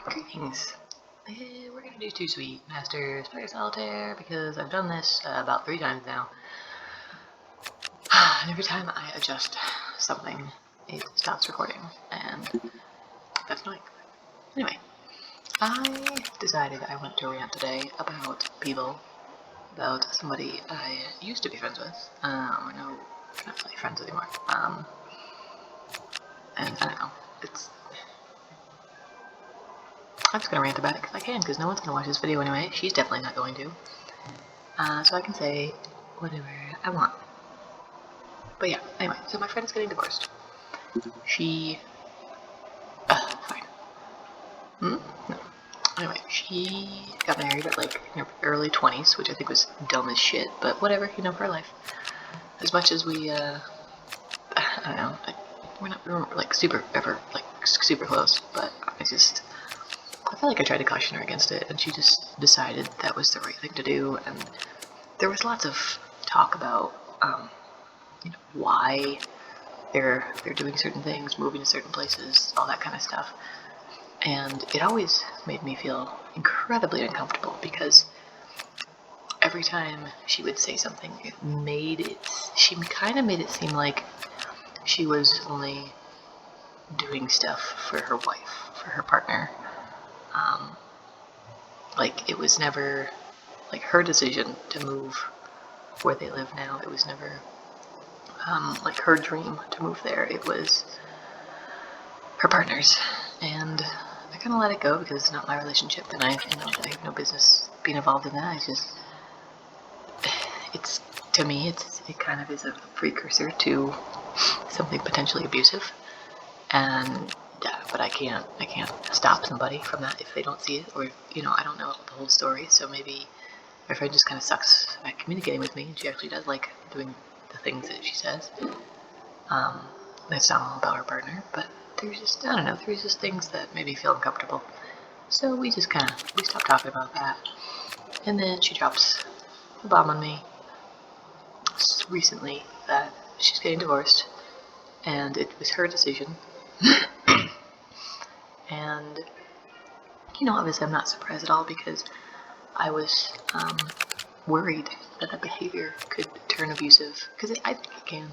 Greetings. We're gonna do Too Sweet Masters play Solitaire because I've done this about 3 times now. And every time I adjust something, it stops recording, and that's annoying. Anyway, I decided I wanted to rant today about people, about somebody I used to be friends with. We're not really friends anymore. And I don't know, I'm just gonna rant about it because I can, because no one's gonna watch this video anyway. She's definitely not going to. So I can say whatever I want. But yeah, anyway, so my friend is getting divorced. She... fine. No. Anyway, she got married at like in her early 20s, which I think was dumb as shit, but whatever, for her life. As much as we, I don't know, we weren't like super close, but I feel like I tried to caution her against it, and she just decided that was the right thing to do, and there was lots of talk about, why they're doing certain things, moving to certain places, all that kind of stuff. And it always made me feel incredibly uncomfortable because every time she would say something, she kind of made it seem like she was only doing stuff for her wife, for her partner. Like, it was never, like, her decision to move where they live now. It was never, like, her dream to move there. It was her partner's. And I kind of let it go because it's not my relationship, and I have no business being involved in that. To me, it kind of is a precursor to something potentially abusive. And yeah, but I can't stop somebody from that if they don't see it, or I don't know the whole story. So maybe my friend just kind of sucks at communicating with me, and she actually does like doing the things that she says. It's not all about her partner, but there's just, I don't know, there's just things that made me feel uncomfortable. So we stopped talking about that. And then she drops the bomb on me recently that she's getting divorced, and it was her decision. And, obviously I'm not surprised at all because I was worried that behavior could turn abusive, because I think it can.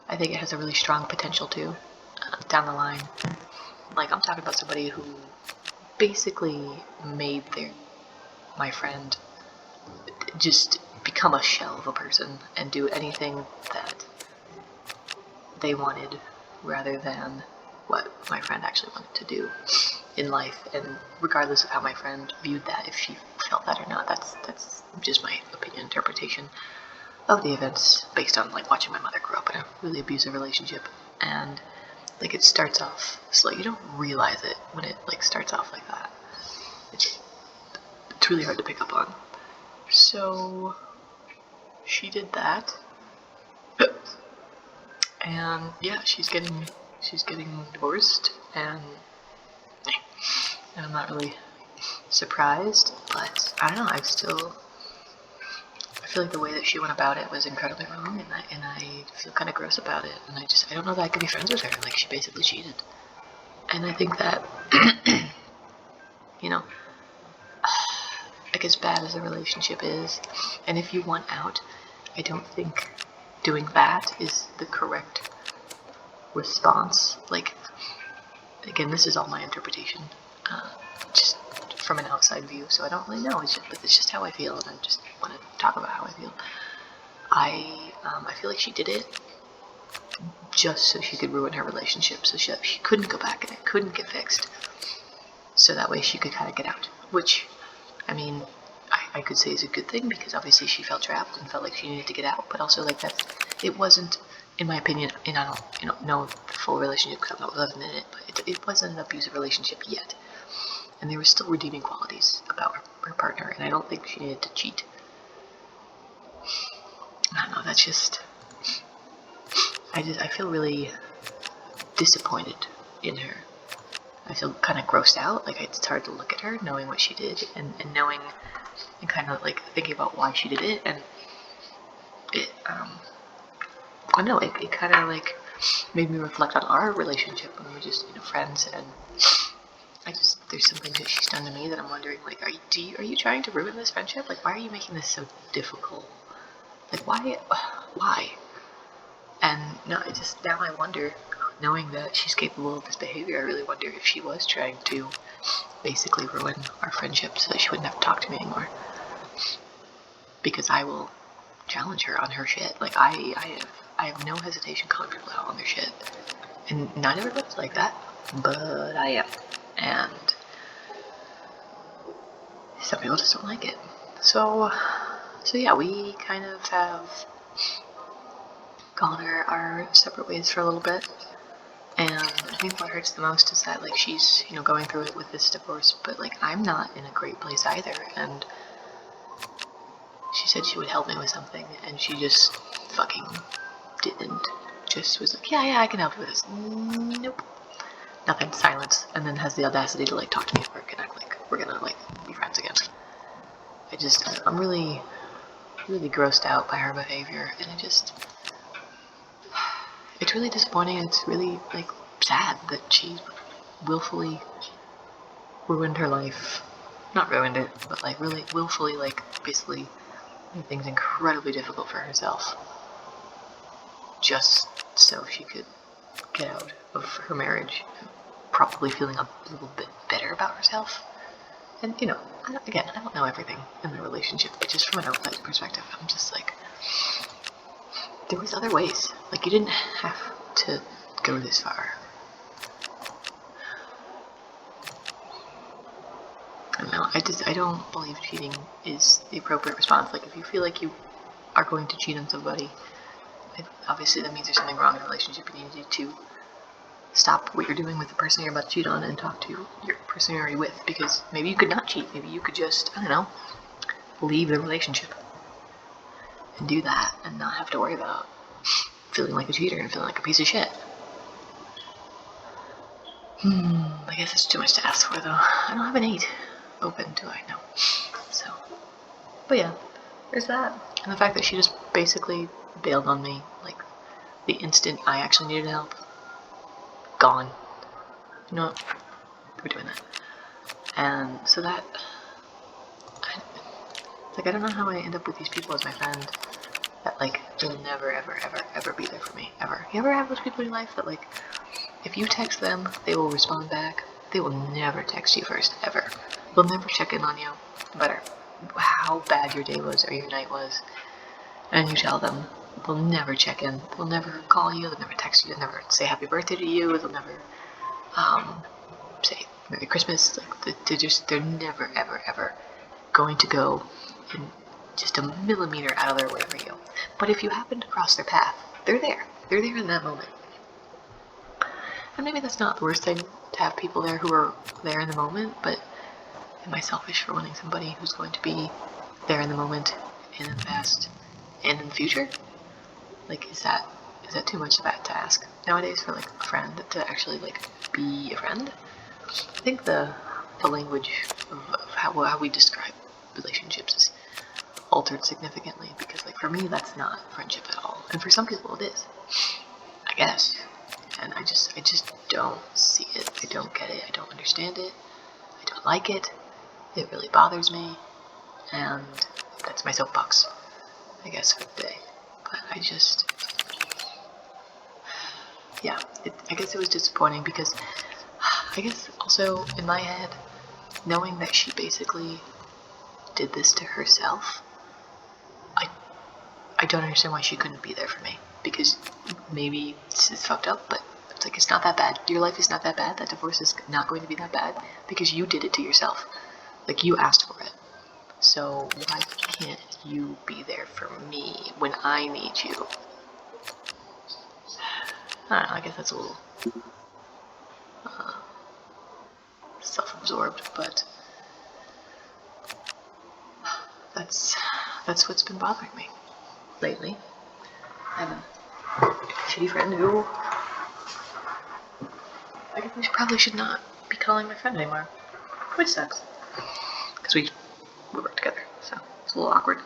I think it has a really strong potential to, down the line. Like, I'm talking about somebody who basically made my friend just become a shell of a person and do anything that they wanted rather than what my friend actually wanted to do in life. And regardless of how my friend viewed that, if she felt that or not, that's just my opinion, interpretation of the events based on like watching my mother grow up in a really abusive relationship. And like, it starts off slow. You don't realize it when it like starts off like that. It's really hard to pick up on. So she did that, and yeah, she's getting divorced, and I'm not really surprised, but I don't know. I feel like the way that she went about it was incredibly wrong, and I feel kind of gross about it, and I don't know that I could be friends with her. Like, she basically cheated, and I think that like, as bad as a relationship is, and if you want out, I don't think doing that is the correct response. Like, again, this is all my interpretation, just from an outside view, so I don't really know. It's just how I feel, and I just want to talk about how I feel. I feel like she did it just so she could ruin her relationship, so she couldn't go back and it couldn't get fixed, so that way she could kind of get out, which, I mean, I could say is a good thing, because obviously she felt trapped and felt like she needed to get out, but also, like, it wasn't, in my opinion, and I don't know the full relationship because I wasn't in it, but it wasn't an abusive relationship yet, and there were still redeeming qualities about her partner, and I don't think she needed to cheat. I don't know, that's just, I feel really disappointed in her. I feel kind of grossed out. Like, it's hard to look at her knowing what she did, and knowing, and kind of like thinking about why she did it, and it, I don't know, it kind of like made me reflect on our relationship when we were just, friends, and there's some things that she's done to me that I'm wondering, like, are you trying to ruin this friendship? Like, why are you making this so difficult? Like, why? And no, now I wonder, knowing that she's capable of this behavior, I really wonder if she was trying to basically ruin our friendship so that she wouldn't have to talk to me anymore. Because I will challenge her on her shit. Like, I have no hesitation calling people out on their shit. And not everybody's like that, but I am. And some people just don't like it. So yeah, we kind of have gone our separate ways for a little bit. And I think what hurts the most is that, like, she's, going through it with this divorce, but, like, I'm not in a great place either. And she said she would help me with something, and she just fucking didn't. Just was like, yeah, I can help you with this. Nope. Nothing. Silence. And then has the audacity to, like, talk to me at work and act like we're gonna, like, be friends again. I'm really, really grossed out by her behavior, and it's really disappointing. It's really, like, sad that she willfully ruined her life. Not ruined it, but, like, really willfully, like, basically made things incredibly difficult for herself. Just so she could get out of her marriage, probably feeling a little bit better about herself. And, I don't know everything in the relationship, but just from an outside perspective, I'm just like, there was other ways. Like, you didn't have to go this far. I don't know, I don't believe cheating is the appropriate response. Like, if you feel like you are going to cheat on somebody, obviously that means there's something wrong in the relationship. You need to stop what you're doing with the person you're about to cheat on and talk to your person you're already with, because maybe you could not cheat. Maybe you could just, I don't know, leave the relationship and do that and not have to worry about feeling like a cheater and feeling like a piece of shit. I guess it's too much to ask for, though. I don't have an 8 open, do I? No. So, but yeah, there's that. And the fact that she just basically bailed on me, like, the instant I actually needed help. Gone. You know what? We're doing that. And so that, I don't know how I end up with these people as my friend that, like, will never, ever, ever, ever be there for me, ever. You ever have those people in your life that, like, if you text them, they will respond back? They will never text you first, ever. They'll never check in on you, no matter how bad your day was or your night was. And you tell them, they'll never check in. They'll never call you, they'll never text you, they'll never say happy birthday to you, they'll never say Merry Christmas. Like, they're never, ever, ever going to go in just a millimeter out of their way for you. But if you happen to cross their path, they're there. They're there in that moment. And maybe that's not the worst thing to have people there who are there in the moment, but am I selfish for wanting somebody who's going to be there in the moment and in the past and in the future? Like, is that too much of that to ask nowadays for, like, a friend to actually, like, be a friend? I think the language of how we describe relationships is altered significantly, because, like, for me that's not friendship at all, and for some people it is, I guess. And I just don't see it. I don't get it. I don't understand it. I don't like it. It really bothers me, and that's my soapbox, I guess, for the day. But yeah, I guess it was disappointing, because I guess also in my head, knowing that she basically did this to herself, I don't understand why she couldn't be there for me. Because maybe it's fucked up, but it's like, it's not that bad. Your life is not that bad. That divorce is not going to be that bad because you did it to yourself. Like, you asked for it. So why can't you be there for me when I need you? I don't know, I guess that's a little self-absorbed, but that's what's been bothering me lately. I have a shitty friend who I guess I probably should not be calling my friend anymore, which sucks, because we work together, so it's a little awkward.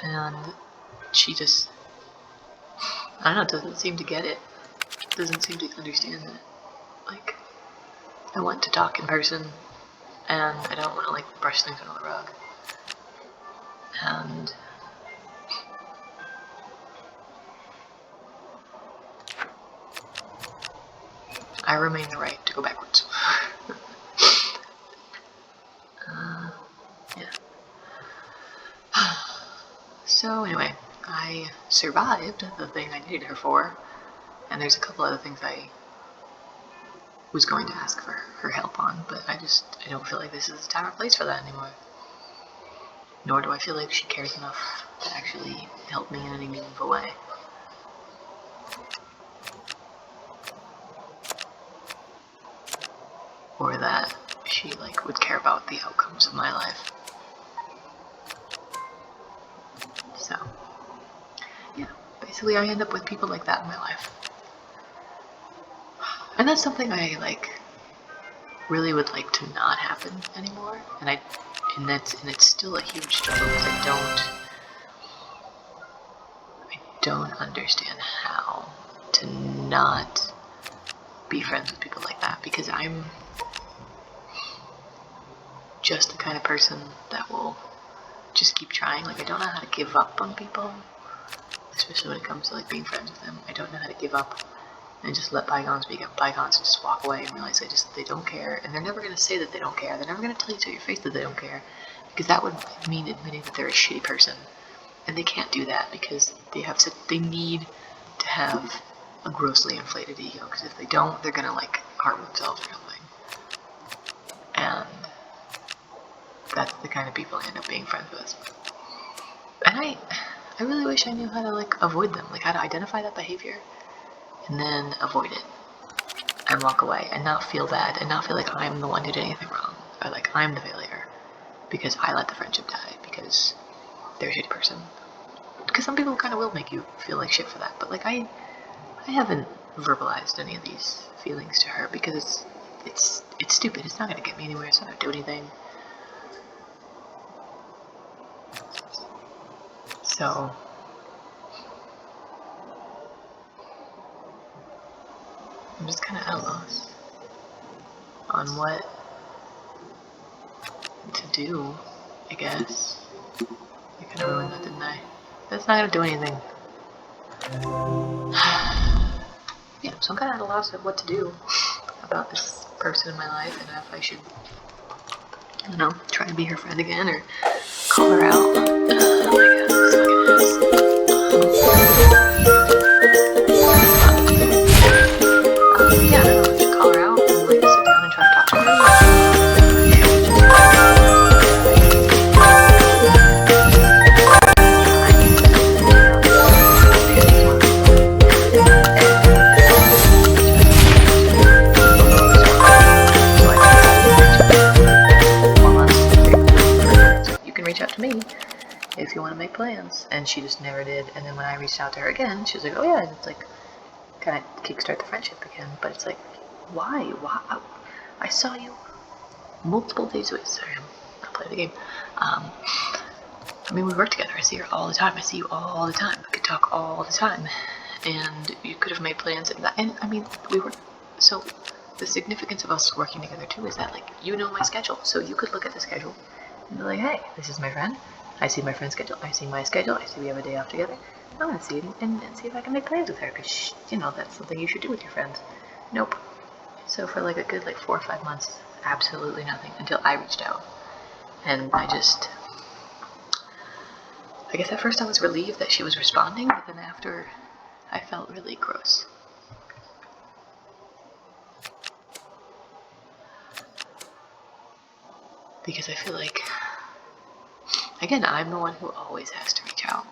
And she just, I don't know, doesn't seem to get it. Doesn't seem to understand that, like, I want to talk in person, and I don't want to like brush things under the rug. And I remain the right to go backwards. Yeah. So anyway, I survived the thing I needed her for, and there's a couple other things I was going to ask for her help on, but I don't feel like this is the time or place for that anymore. Nor do I feel like she cares enough to actually help me in any meaningful way. Or that she like would care about the outcomes of my life. So, yeah, basically I end up with people like that in my life. And that's something I like really would like to not happen anymore. And it's still a huge struggle because I don't understand how to not be friends with people like that, because I'm just the kind of person that will just keep trying. Like, I don't know how to give up on people, especially when it comes to like being friends with them. I don't know how to give up and just let bygones be bygones and just walk away and realize they don't care. And they're never going to say that they don't care. They're never going to tell you to your face that they don't care, because that would mean admitting that they're a shitty person. And they can't do that because they need to have a grossly inflated ego, because if they don't, they're going to like harm themselves or something. And that's the kind of people I end up being friends with. And I really wish I knew how to like avoid them, like how to identify that behavior and then avoid it and walk away and not feel bad and not feel like I'm the one who did anything wrong, or like I'm the failure because I let the friendship die because they're a shitty person. Because some people kind of will make you feel like shit for that, but like I haven't verbalized any of these feelings to her because it's stupid. It's not gonna get me anywhere. It's not gonna do anything. So I'm just kind of at a loss on what to do, I guess. I kind of ruined that, didn't I? That's not gonna do anything. Yeah, so I'm kind of at a loss of what to do about this person in my life, and if I should, I don't know, try to be her friend again or call her out. Yeah, I don't know, just call her out and like sit down and try to talk to her. Reach out to me if you want to make plans. And she just never did. And then when I reached out to her again, she was like, oh yeah, and it's like kind of kickstart the friendship again. But it's like, why? I saw you multiple days away. Sorry, I'm not playing the game. I mean, we work together. I see her all the time. I see you all the time. We could talk all the time. And you could have made plans and that. And I mean, we were so. The significance of us working together too is that like you know my schedule, so you could look at the schedule and be like, hey, this is my friend. I see my friend's schedule. I see my schedule. I see we have a day off together. I'm gonna see it and see if I can make plans with her, because you know that's something you should do with your friends. Nope. So for like a good like 4 or 5 months, absolutely nothing until I reached out, and I guess at first I was relieved that she was responding, but then after I felt really gross. Because I feel like, again, I'm the one who always has to reach out.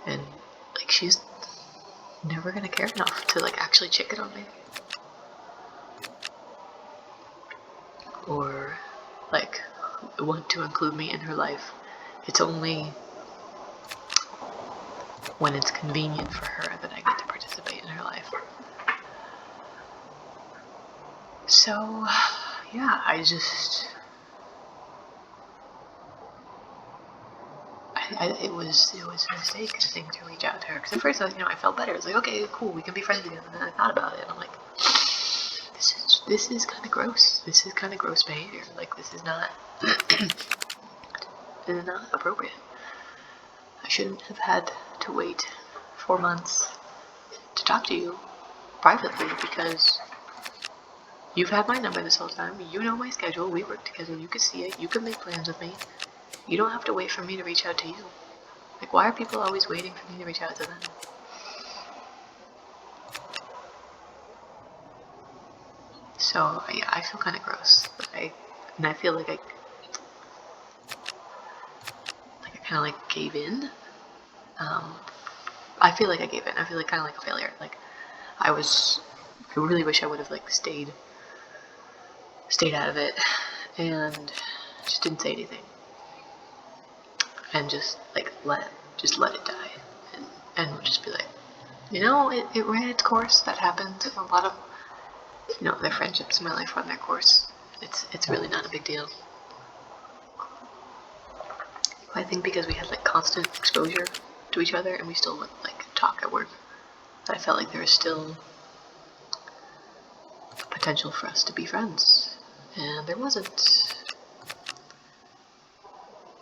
And, like, she's never gonna care enough to, like, actually check it on me. Or, like, want to include me in her life. It's only when it's convenient for her that I get to participate in her life. So, yeah, it was a mistake, I think, to reach out to her. Because at first, I felt better. I was like, okay, cool, we can be friends again. And then I thought about it, and I'm like, this is this is kind of gross. This is kind of gross behavior. Like, this is not, this is not appropriate. I shouldn't have had to wait 4 months to talk to you privately because you've had my number this whole time. You know my schedule. We work together. You can see it. You can make plans with me. You don't have to wait for me to reach out to you. Like, why are people always waiting for me to reach out to them? So, yeah, I feel kind of gross. And I feel like I kind of gave in. I feel like I gave in. I feel like kind of like a failure. Like, I really wish I would have stayed out of it and just didn't say anything and just let it die and would just be like, it ran its course. That happens. A lot of their friendships in my life run their course. It's really not a big deal. I think because we had constant exposure to each other and we still would talk at work, I felt like there was still potential for us to be friends, and there wasn't,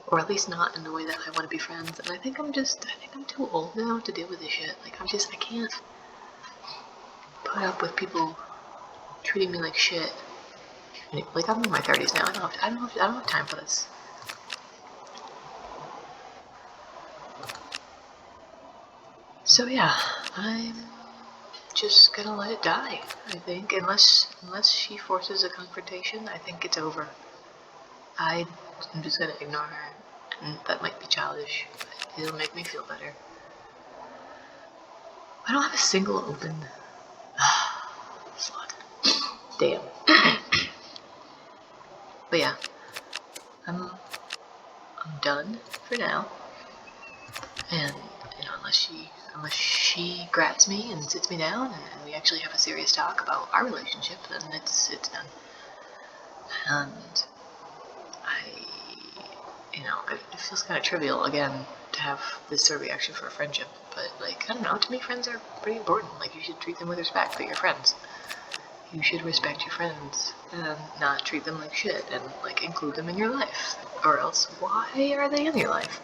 or at least not in the way that I want to be friends. And I think I'm too old now to deal with this shit. I can't put up with people treating me like shit. I'm in my 30s now. I don't have time for this. So yeah, I'm just gonna let it die. I think unless she forces a confrontation, I think it's over. I'm just gonna ignore her, and that might be childish, but it'll make me feel better. I don't have a single open. Slut. Damn. But yeah, I'm done for now. And unless she grabs me and sits me down and we actually have a serious talk about our relationship, then it's done. And it feels kind of trivial again to have this sort of reaction for a friendship, but I don't know, to me friends are pretty important. You should treat them with respect. They're your friends. You should respect your friends and not treat them like shit and include them in your life, or else why are they in your life?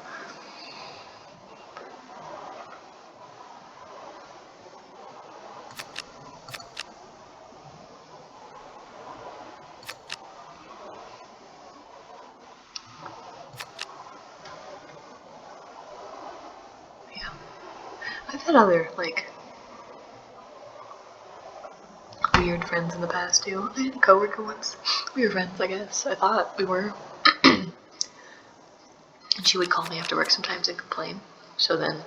I've had other, weird friends in the past, too. I had a coworker once. We were friends, I guess. I thought we were. And she would call me after work sometimes and complain. So then,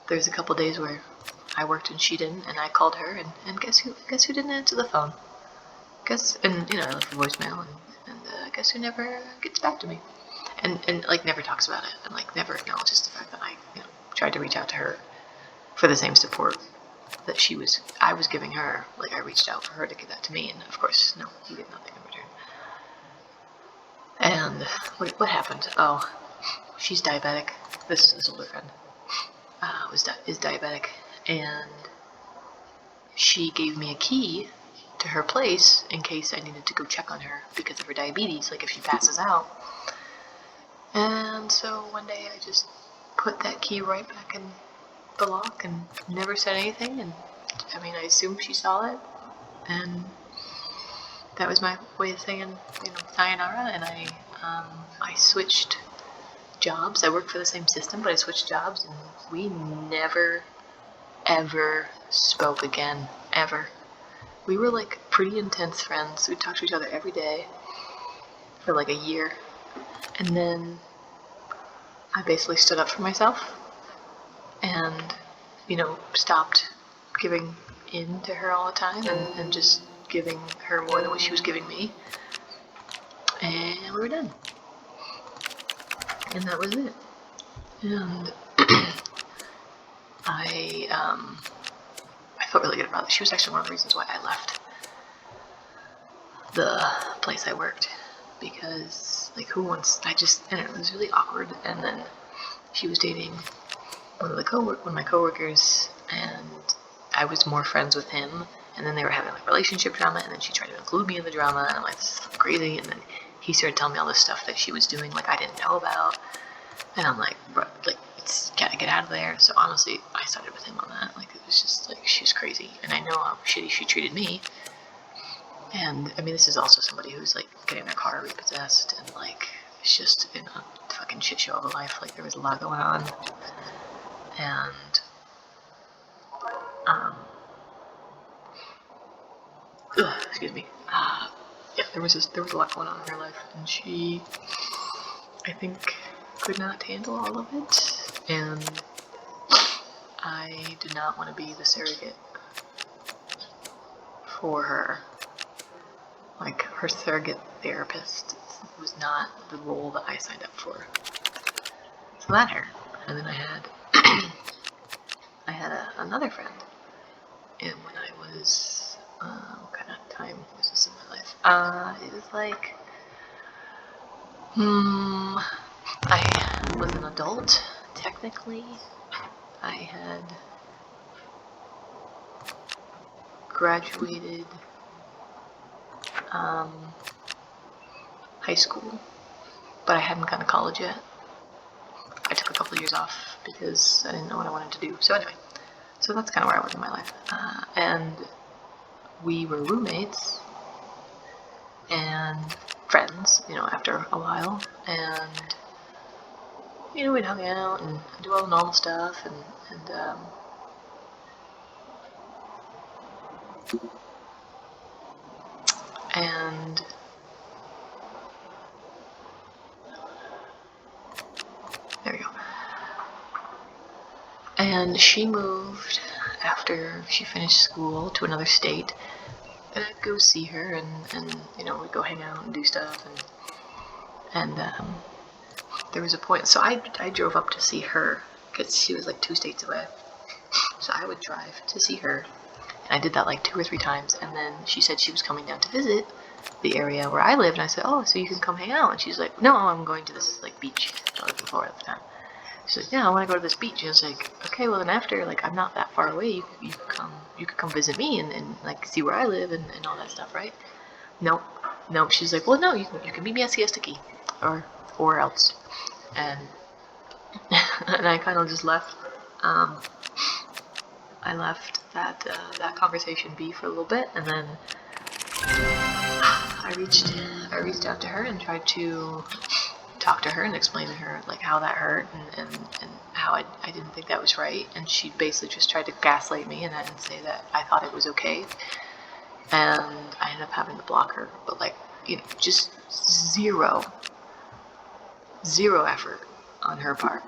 there's a couple days where I worked and she didn't, and I called her, and guess who didn't answer the phone? I left a voicemail, and guess who never gets back to me? And never talks about it, and never acknowledges the fact that I tried to reach out to her for the same support that I was giving her. I reached out for her to give that to me, and of course, no, you get nothing in return. And what happened? Oh, she's diabetic. This older friend is diabetic, and she gave me a key to her place in case I needed to go check on her because of her diabetes, if she passes out. And so one day I just put that key right back in the lock and never said anything, and I assumed she saw it, and that was my way of saying, sayonara. And I switched jobs. I worked for the same system, but I switched jobs, and we never, ever spoke again, ever. We were pretty intense friends. We'd talk to each other every day for a year, and then I basically stood up for myself and stopped giving in to her all the time and just giving her more than what she was giving me, and we were done, and that was it. And I felt really good about it. She was actually one of the reasons why I left the place I worked, because who wants, I don't know, it was really awkward. And then she was dating one of my coworkers, and I was more friends with him, And then they were having like relationship drama, and then she tried to include me in the drama, and I'm like, this is crazy. And then he started telling me all this stuff that she was doing, like I didn't know about, and I'm like, bro, like it's gotta get out of there. So honestly, I sided with him on that. Like it was just like she was crazy, and I know how shitty she treated me. And I mean, this is also somebody who's like getting their car repossessed, and like it's just in a fucking shit show of a life. Like there was a lot going on, and excuse me. Yeah, there was a lot going on in her life, and she, I think, could not handle all of it, and I did not want to be the surrogate for her. Like, her surrogate therapist was not the role that I signed up for. So that hurt. And then I had another friend, and when I was, what kind of time was this in my life? It was like, I was an adult, technically. I had graduated high school, but I hadn't gone to college yet. I took a couple of years off because I didn't know what I wanted to do. So anyway, so that's kind of where I was in my life. And we were roommates and friends, after a while. And, we'd hang out and do all the normal stuff. And there we go. And she moved after she finished school to another state, and I'd go see her, and we'd go hang out and do stuff, and there was a point, so I drove up to see her, because she was like 2 states away, so I would drive to see her, and I did that like 2 or 3 times, and then she said she was coming down to visit the area where I live, and I said, oh, so you can come hang out, and she's like, no, I'm going to this like beach I was in Florida at the time. She's like, yeah, I want to go to this beach. And I was like, okay, well then after, like, I'm not that far away. You could come visit me and like see where I live and all that stuff, right? Nope. She's like, well, no, you can meet me at Siesta Key, or else. And and I kind of just left. I left that conversation be for a little bit, and then I reached out to her and tried to talk to her and explain to her like how that hurt and how I didn't think that was right, and she basically just tried to gaslight me and say that I thought it was okay, and I ended up having to block her. But like, just zero effort on her part.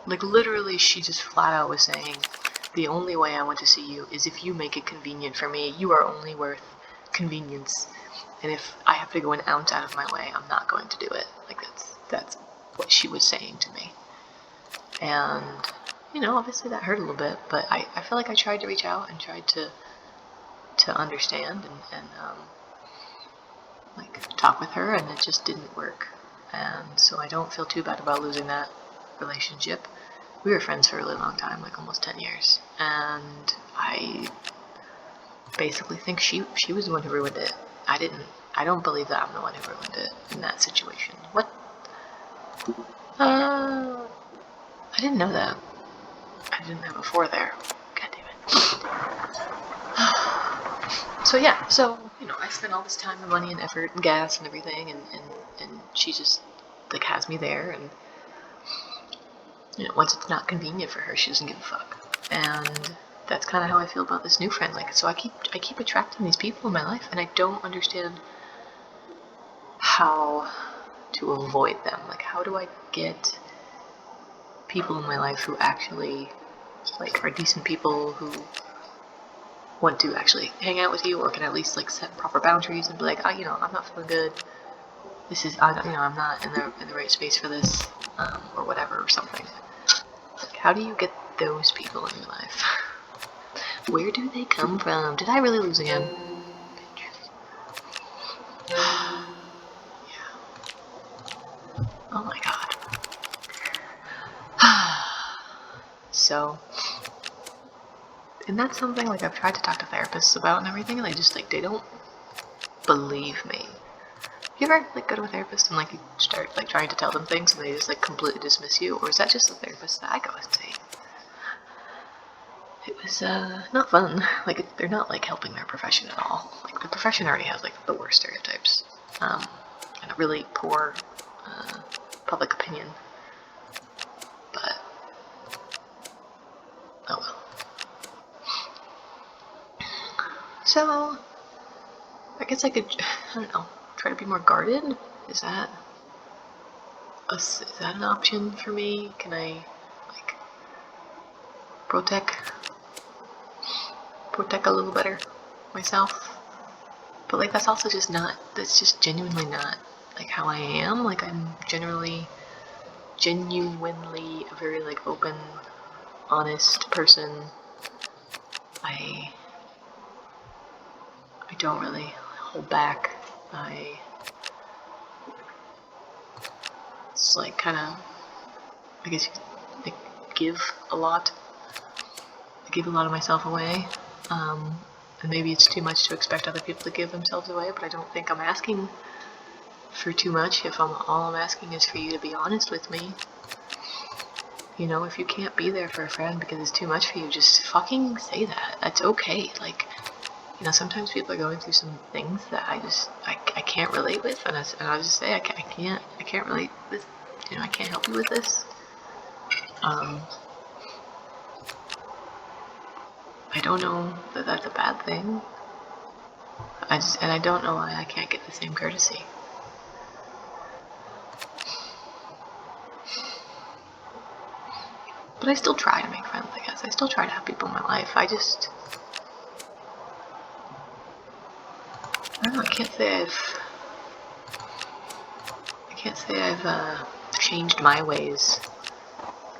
Like literally, she just flat out was saying, the only way I want to see you is if you make it convenient for me. You are only worth convenience, and if I have to go an ounce out of my way, I'm not going to do it. Like that's what she was saying to me. And obviously that hurt a little bit, but I feel like I tried to reach out and tried to understand and like talk with her, and it just didn't work. And so I don't feel too bad about losing that relationship. We were friends for a really long time, like almost 10 years, and I basically think she was the one who ruined it. I don't believe that I'm the one who ruined it in that situation. What? I didn't know that. I didn't have a 4 there. God damn it. So yeah, I spent all this time and money and effort and gas and everything, and she just like has me there, and once it's not convenient for her, she doesn't give a fuck. And that's kind of how I feel about this new friend. Like, so I keep attracting these people in my life, and I don't understand how to avoid them. Like, how do I get people in my life who actually like are decent people, who want to actually hang out with you, or can at least like set proper boundaries and be like, I'm not feeling good. This is, I'm not in the right space for this, or whatever, or something. Like, how do you get those people in your life? Where do they come from? Did I really lose again? Yeah. Oh my god. So, in And that's something, like, I've tried to talk to therapists about and everything, and they don't believe me. You ever, like, go to a therapist and, like, you start, like, trying to tell them things and they just, like, completely dismiss you? Or is that just the therapist that I go and see? It was, not fun. Like, they're not, like, helping their profession at all. Like, the profession already has, like, the worst stereotypes. And a really poor, public opinion. But, oh well. So, I guess I could, I don't know, try to be more guarded? Is that an option for me? Can I, like, protect a little better myself? But, like, that's also just not, that's just genuinely not, like, how I am. Like, I'm genuinely a very, like, open, honest person. I don't really hold back. It's like kind of, I guess you could, like, give a lot. I give a lot of myself away. And maybe it's too much to expect other people to give themselves away, but I don't think I'm asking for too much if all I'm asking is for you to be honest with me. You know, if you can't be there for a friend because it's too much for you, just fucking say that. That's okay. Like, you know, sometimes people are going through some things that I can't relate with, and I'll just say I can't relate with, you know, I can't help you with this. I don't know that that's a bad thing. And I don't know why I can't get the same courtesy. But I still try to make friends, I guess. I still try to have people in my life. I don't know, I can't say I've changed my ways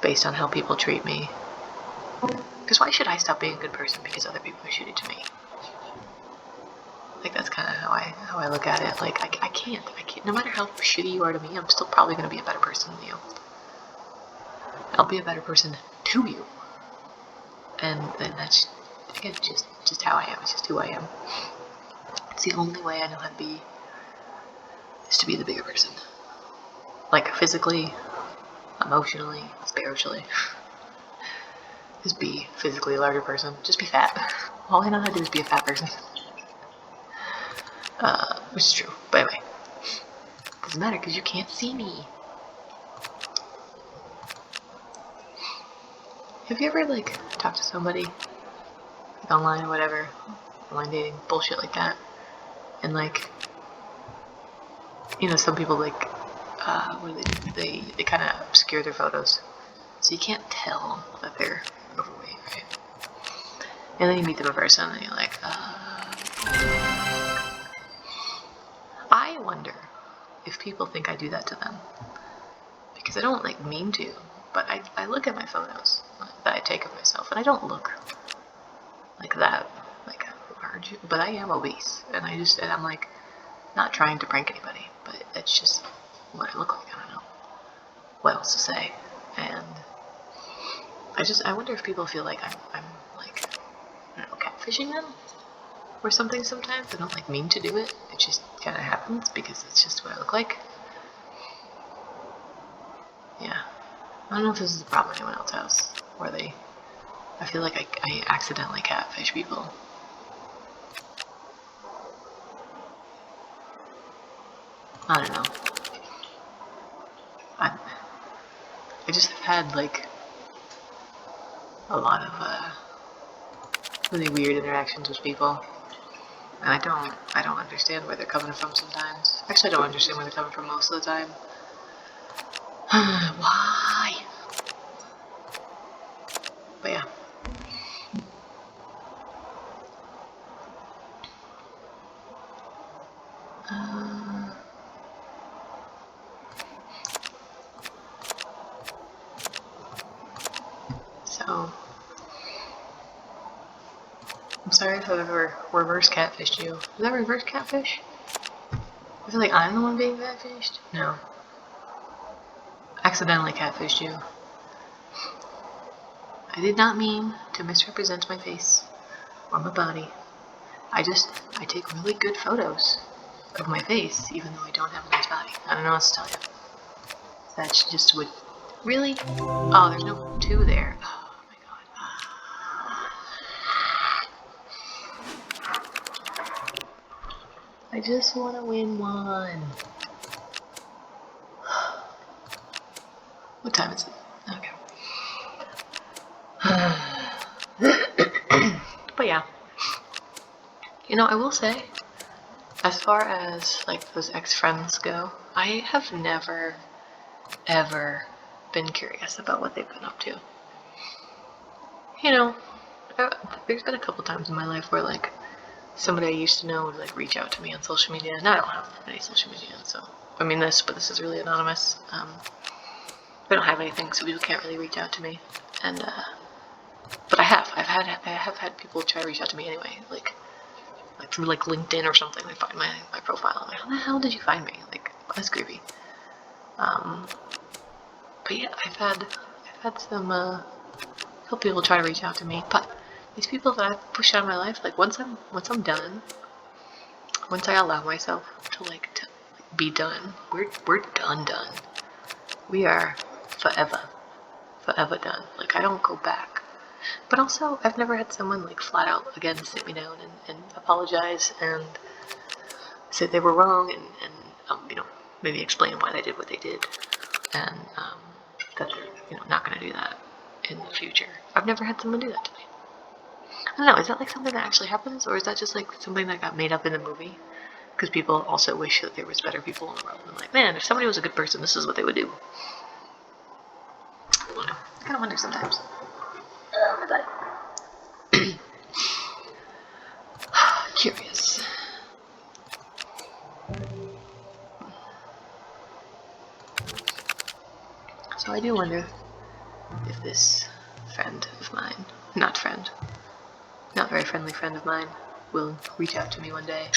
based on how people treat me. Because why should I stop being a good person because other people are shitty to me? Like, that's kind of how I look at it. Like, I can't. No matter how shitty you are to me, I'm still probably going to be a better person than you. I'll be a better person to you. And then that's, again, just how I am. It's just who I am. It's the only way I know how to be, is to be the bigger person. Like, physically, emotionally, spiritually. Just be physically a larger person. Just be fat. All I know how to do is be a fat person. Which is true. But anyway. Doesn't matter because you can't see me. Have you ever, like, talked to somebody, like, online or whatever, online dating, bullshit like that, and, like, you know, some people, like, what do they do? They kind of obscure their photos, so you can't tell that they're overweight, right? And then you meet them in person, and you're like, I wonder if people think I do that to them, because I don't, like, mean to, but I look at my photos that I take of myself, and I don't look like that, like, large, but I am obese, and I'm, like, not trying to prank anybody, but it's just what I look like. I don't know what else to say, and I wonder if people feel like I'm like, I don't know, catfishing them or something sometimes. I don't, like, mean to do it, it just kind of happens because it's just what I look like. Yeah. I don't know if this is a problem anyone else has, where I feel like I accidentally catfish people. I don't know. I just have had, like, a lot of, really weird interactions with people. And I don't understand where they're coming from sometimes. Actually, I don't understand where they're coming from most of the time. Why? But yeah. So, I'm sorry if I've ever reverse catfished you. Was that reverse catfish? I feel like I'm the one being catfished? No. Accidentally catfished you. I did not mean to misrepresent my face or my body. I take really good photos of my face, even though I don't have a nice body. I don't know what to tell you. That just would... Really? Oh, there's no 2 there. Oh my god. I just want to win 1. What time is it? Okay. But yeah. You know, I will say, as far as like those ex-friends go, I have never, ever been curious about what they've been up to. You know, there's been a couple times in my life where like somebody I used to know would like reach out to me on social media, and I don't have any social media, so I mean this is really anonymous. I don't have anything, so people can't really reach out to me. And but I have had people try to reach out to me anyway, like through like LinkedIn or something. They find my profile. I'm like, how the hell did you find me? Like, that's creepy. But yeah, I've had some couple people try to reach out to me, but these people that I've pushed out of my life, like once I'm done, once I allow myself to be done, we're done. We are forever done. Like, I don't go back. But also, I've never had someone like flat out again sit me down and apologize and say they were wrong and you know, maybe explain why they did what they did, and that they're, you know, not going to do that in the future. I've never had someone do that to me. I don't know, is that like something that actually happens, or is that just like something that got made up in the movie? Because people also wish that there was better people in the world. I'm like, man, if somebody was a good person, this is what they would do. I don't know. I kind of wonder sometimes. My bad. Curious. So I do wonder if this friend of mine, not very friendly friend of mine, will reach out to me one day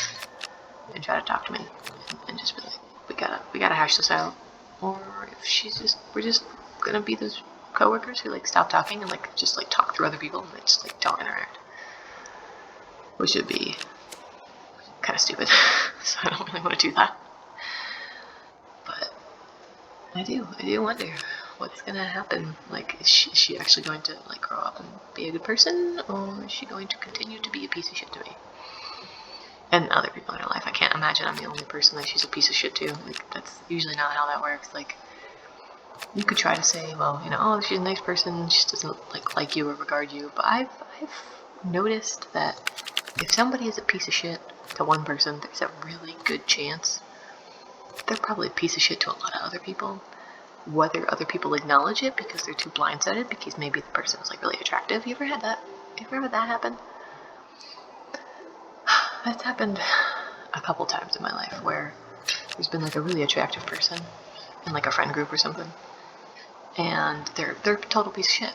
and try to talk to me and just be like, we gotta hash this out. Or if we're just gonna be those coworkers who like stop talking and like just like talk through other people and they just like don't interact, which would be kind of stupid. So I don't really want to do that. But I do wonder what's gonna happen. Like, is she actually going to like grow up and be a good person, or is she going to continue to be a piece of shit to me and other people in her life? I can't imagine I'm the only person that she's a piece of shit to. Like, that's usually not how that works. Like, you could try to say, well, you know, oh, she's a nice person, she just doesn't like you or regard you. But I've noticed that if somebody is a piece of shit to one person, there's a really good chance they're probably a piece of shit to a lot of other people. Whether other people acknowledge it because they're too blindsided, because maybe the person was like really attractive. You ever had that? You ever had that happen? That's happened a couple times in my life where there's been like a really attractive person in like a friend group or something, and they're a total piece of shit,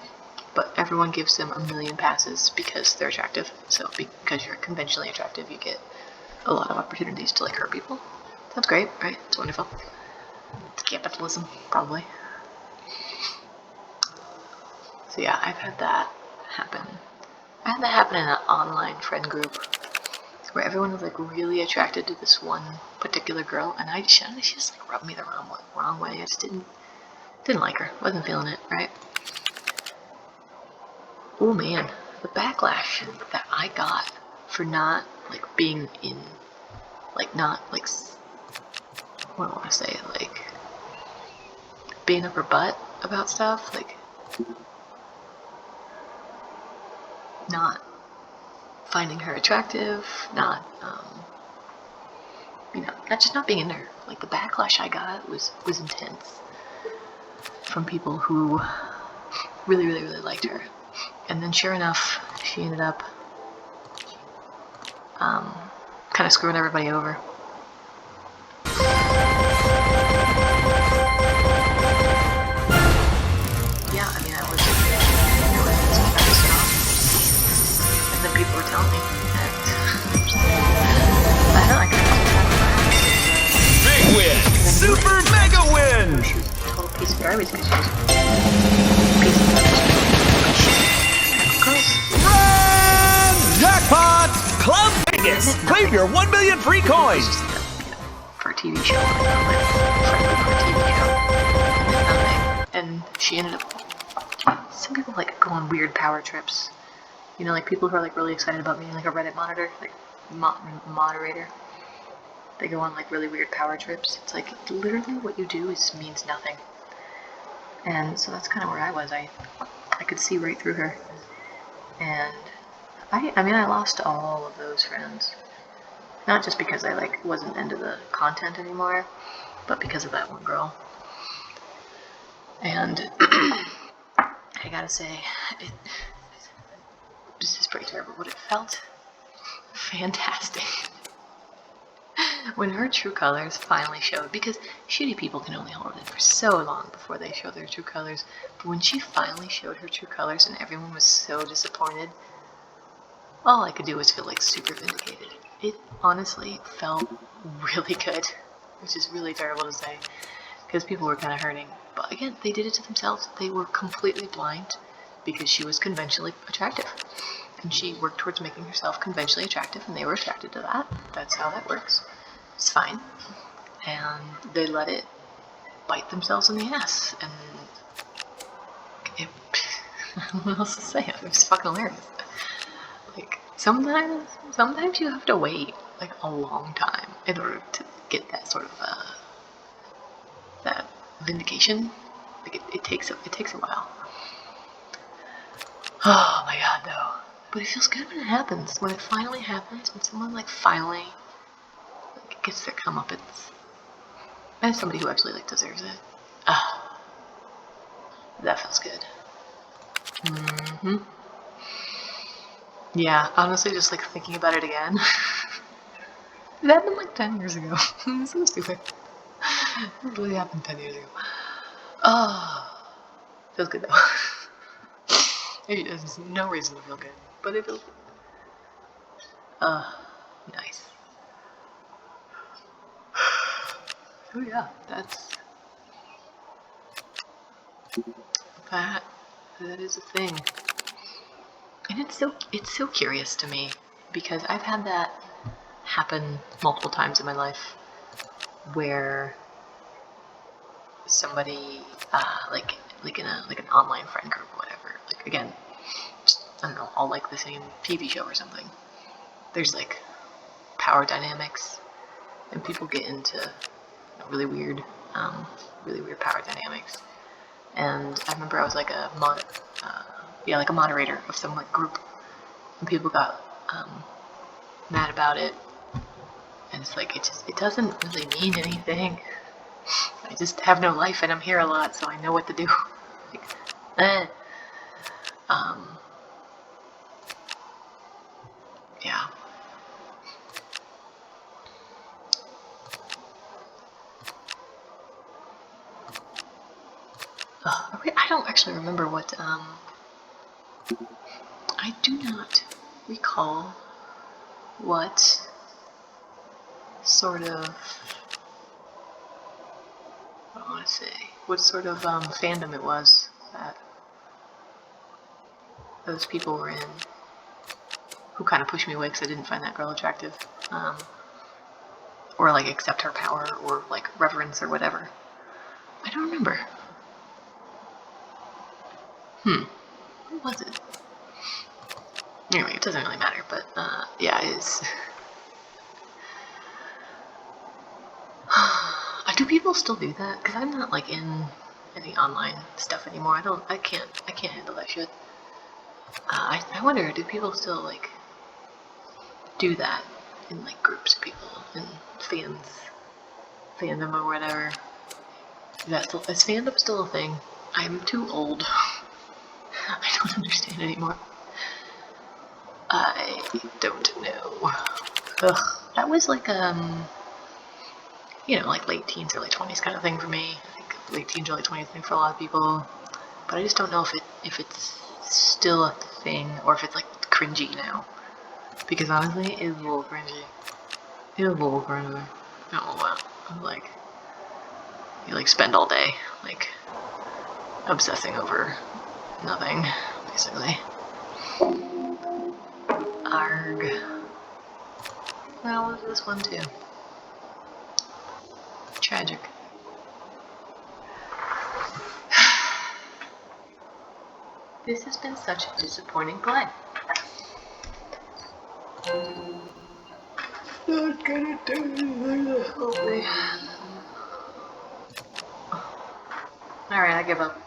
but everyone gives them a million passes because they're attractive. So because you're conventionally attractive, you get a lot of opportunities to like hurt people. That's great, right? It's wonderful. It's capitalism, probably. So yeah, I've had that happen. I had that happen in an online friend group where everyone was like really attracted to this one particular girl, and she just like rubbed me the wrong way. I just didn't like her. Wasn't feeling it, right? Oh man, the backlash that I got for not like being in, like not like, what do I want to say, like being up her butt about stuff, like not finding her attractive, not you know, not being into her. Like, the backlash I got was intense from people who really liked her. And then sure enough, she ended up kind of screwing everybody over. Yeah, I mean, I was trying to stop, and then people were telling me, and I don't know, I kind of big win! Super mega win! She was a total piece of garbage because she was a piece of garbage. Claim your 1 million free coins! Just, for a TV show, like friendly for a TV show, and nothing. And she ended up. Some people like go on weird power trips. You know, like people who are like really excited about being like a Reddit monitor, like moderator. They go on like really weird power trips. It's like literally what you do means nothing. And so that's kind of where I was. I could see right through her. And I mean, I lost all of those friends. Not just because I like wasn't into the content anymore, but because of that one girl. And I gotta say, this is pretty terrible, but it felt fantastic when her true colors finally showed, because shitty people can only hold it for so long before they show their true colors. But when she finally showed her true colors and everyone was so disappointed, all I could do was feel like super vindicated. It honestly felt really good, which is really terrible to say, because people were kind of hurting. But again, they did it to themselves. They were completely blind because she was conventionally attractive. And she worked towards making herself conventionally attractive, and they were attracted to that. That's how that works. It's fine. And they let it bite themselves in the ass. And it, I don't know what else to say. It was fucking hilarious. Like, sometimes you have to wait, like, a long time in order to get that sort of, that vindication. Like, it takes a while. Oh my god, though. But it feels good when it happens. When it finally happens, when someone, like, finally like, gets their comeuppance. And somebody who actually, like, deserves it. That feels good. Mm-hmm. Yeah, honestly, just, like, thinking about it again. It happened, like, 10 years ago. It's so stupid. It really happened 10 years ago. Oh, feels good, though. There's no reason to feel good, but it feels good. Nice. Oh yeah, that is a thing. And it's so curious to me, because I've had that happen multiple times in my life, where somebody like in a like an online friend group or whatever, like again, just, I don't know, all like the same TV show or something. There's like power dynamics, and people get into really weird power dynamics. And I remember I was like a moderator of some like group, and people got mad about it. And it's like it doesn't really mean anything. I just have no life and I'm here a lot, so I know what to do. Like, yeah. I don't actually remember what, I do not recall what sort of, what do I want to say, what sort of fandom it was that those people were in, who kind of pushed me away because I didn't find that girl attractive, or like accept her power, or like reverence or whatever. I don't remember. Who was it? Anyway, it doesn't really matter, but yeah, it is. Do people still do that? Because I'm not like in any online stuff anymore. I can't handle that shit. I wonder, do people still like do that in like groups of people and fandom or whatever? Is fandom still a thing? I'm too old. I don't understand anymore. I don't know. Ugh, that was like you know, like late teens, early 20s kind of thing for me. I think late teens, early 20s thing for a lot of people. But I just don't know if it's still a thing, or if it's like cringy now. Because honestly, it's a little cringy. It's a little cringy. I don't know what. I'm like, you like spend all day like obsessing over nothing, basically. Arg. Well, this one too. Tragic. This has been such a disappointing play. Not gonna do it. Alright, I give up.